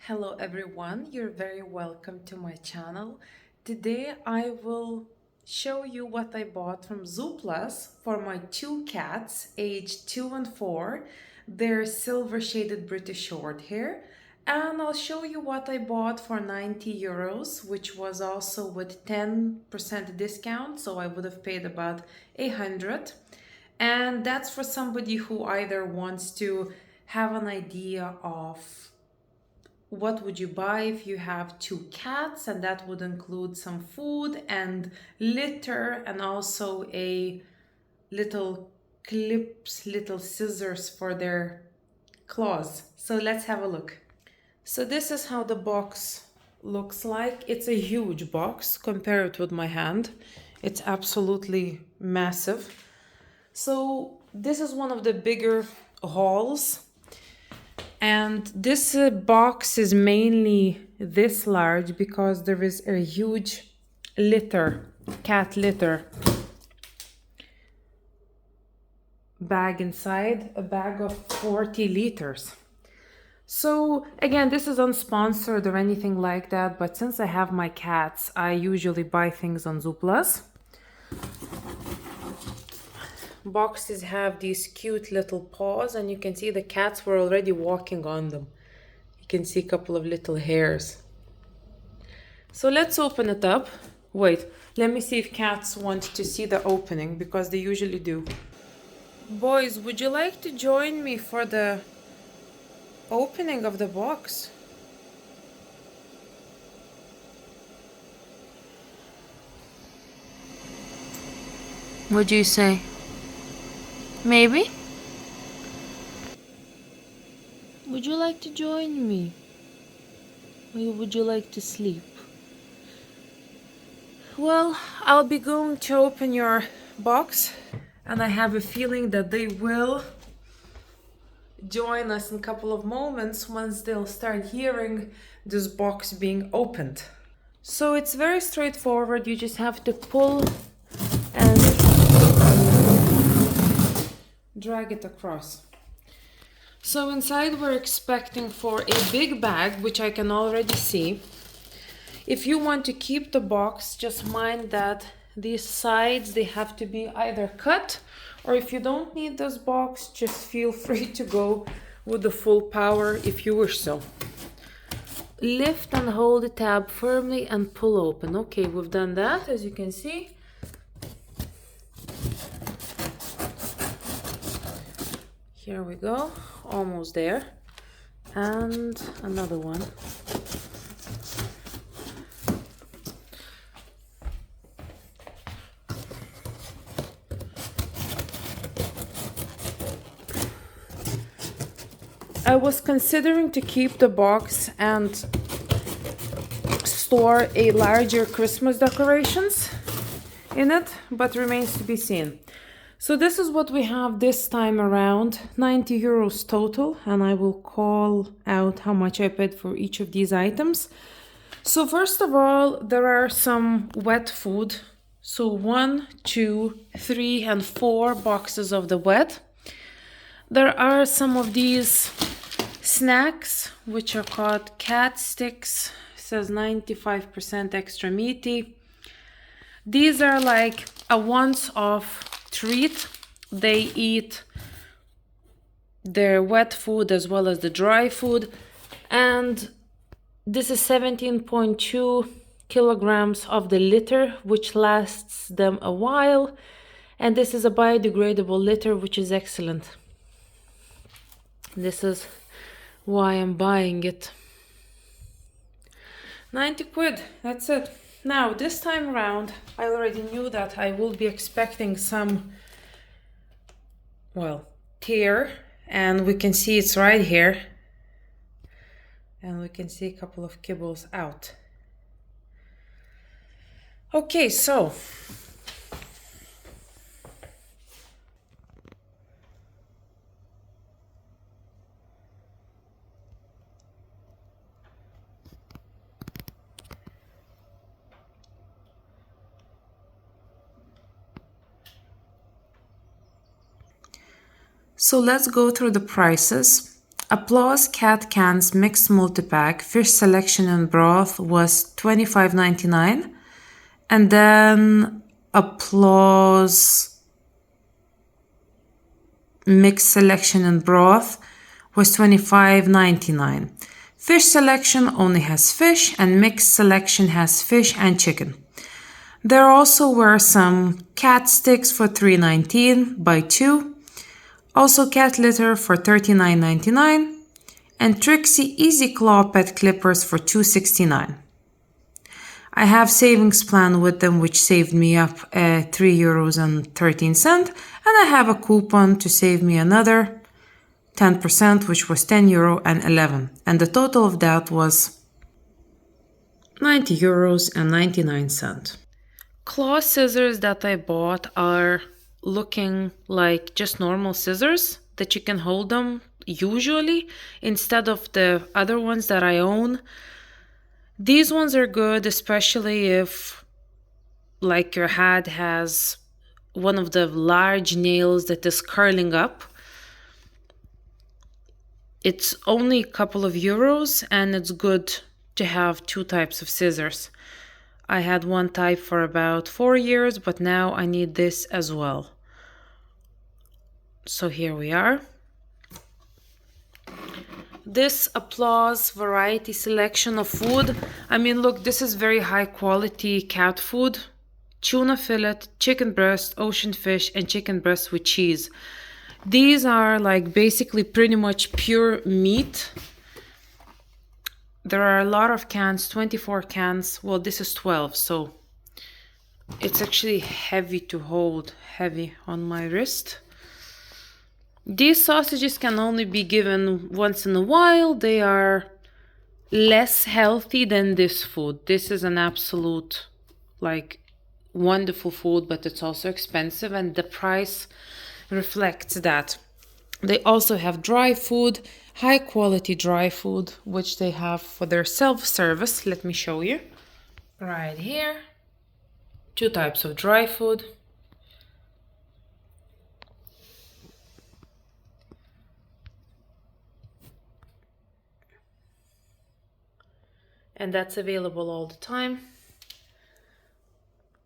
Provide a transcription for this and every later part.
Hello everyone, you're very welcome to my channel. Today I will show you what I bought from zooplus for my two cats aged 2 and 4. They're silver shaded British short hair. And I'll show you what I bought for 90 euros, which was also with 10% discount, so I would have paid about 100. And that's for somebody who either wants to have an idea of what would you buy if you have two cats, and that would include some food and litter and also a little clips, little scissors for their claws. So let's have a look. So this is how the box looks like. It's a huge box. Compare it with my hand. It's absolutely massive. So this is one of the bigger hauls. And this box is mainly this large because there is a huge litter, cat litter bag inside, a bag of 40 liters. So again, this is unsponsored or anything like that, but since I have my cats, I usually buy things on zooplus. Boxes have these cute little paws, and you can see the cats were already walking on them. You can see a couple of little hairs. So let's open it up. Wait, let me see if cats want to see the opening, because they usually do. Boys, would you like to join me for the opening of the box? What do you say? Maybe? Would you like to join me? Or would you like to sleep? Well, I'll be going to open your box, and I have a feeling that they will join us in a couple of moments once they'll start hearing this box being opened. So it's very straightforward. You just have to pull and drag it across. So inside we're expecting for a big bag, which I can already see. If you want to keep the box, just mind that these sides, they have to be either cut, or if you don't need this box, just feel free to go with the full power if you wish so. Lift and hold the tab firmly and pull open. Okay, we've done that, as you can see. Here we go, almost there. And another one. I was considering to keep the box and store a larger Christmas decorations in it, but remains to be seen. So this is what we have this time around, 90 euros total, and I will call out how much I paid for each of these items. So first of all, there are some wet food. So 1, 2, 3, and 4 boxes of the wet. There are some of these snacks, which are called cat sticks. It says 95% extra meaty. These are like a once-off treat. They eat their wet food as well as the dry food, and this is 17.2 kilograms of the litter, which lasts them a while, and this is a biodegradable litter, which is excellent. This is why I'm buying it. 90 quid, that's it. Now, this time around, I already knew that I will be expecting some, well, tear, and we can see it's right here. And we can see a couple of kibbles out. Okay, so let's go through the prices. Applause cat cans mixed multipack fish selection and broth was $25.99, and then Applause mixed selection and broth was $25.99. Fish selection only has fish, and mixed selection has fish and chicken. There also were some cat sticks for $3.19 buy 2. Also cat litter for $39.99 and Trixie Easy Claw pet clippers for $2.69. I have savings plan with them which saved me up €3.13, and I have a coupon to save me another 10% which was €10.11, and the total of that was €90.99. Claw scissors that I bought are looking like just normal scissors that you can hold them usually instead of the other ones that I own. These ones are good, especially if like your hat has one of the large nails that is curling up. It's only a couple of euros and it's good to have two types of scissors. I had one type for about 4 years, but now I need this as well. So here we are. This Applause variety selection of food. I mean, look, this is very high quality cat food. Tuna fillet, chicken breast, ocean fish, and chicken breast with cheese. These are like basically pretty much pure meat. There are a lot of cans, 24 cans. Well, this is 12, so it's actually heavy to hold, heavy on my wrist. These sausages can only be given once in a while. They are less healthy than this food. This is an absolute, like, wonderful food, but it's also expensive, and the price reflects that. They also have dry food, high quality dry food, which they have for their self-service. Let me show you. Right here, 2 types of dry food. And that's available all the time.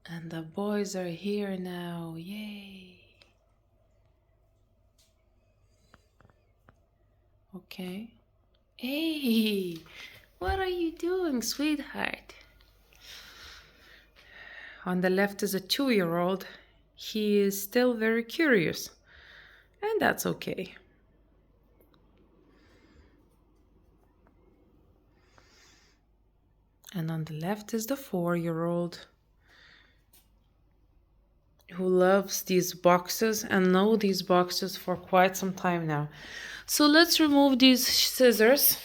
And the boys are here now, yay. Okay. Hey, what are you doing, sweetheart? On the left is a 2-year-old. He is still very curious, and that's okay. And on the left is the 4-year-old who loves these boxes and know these boxes for quite some time now. So let's remove these scissors.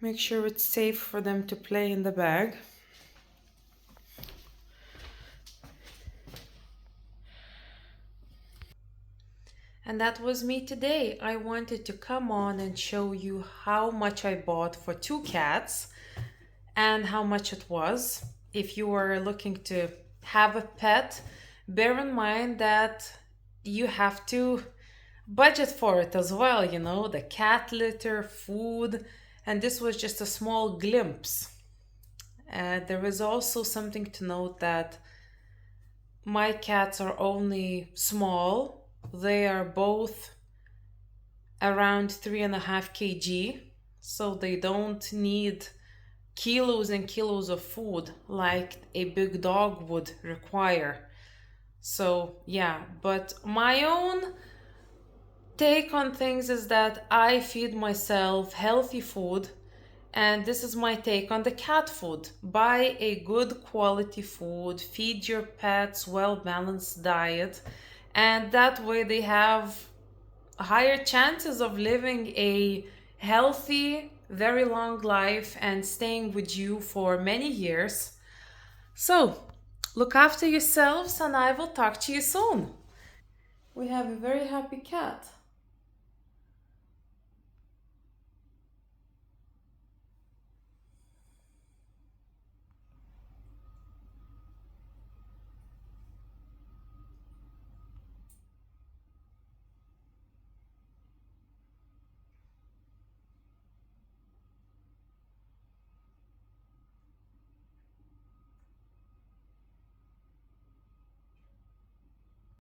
Make sure it's safe for them to play in the bag. And that was me today. I wanted to come on and show you how much I bought for 2 cats and how much it was. If you are looking to have a pet, bear in mind that you have to budget for it as well, you know, the cat litter, food, and this was just a small glimpse. There is also something to note that my cats are only small. They are both around 3.5 kg, so they don't need kilos and kilos of food like a big dog would require. So yeah, but my own take on things is that I feed myself healthy food, and this is my take on the cat food. Buy a good quality food, feed your pets well-balanced diet, and that way they have higher chances of living a healthy, very long life and staying with you for many years. So, look after yourselves and I will talk to you soon. We have a very happy cat.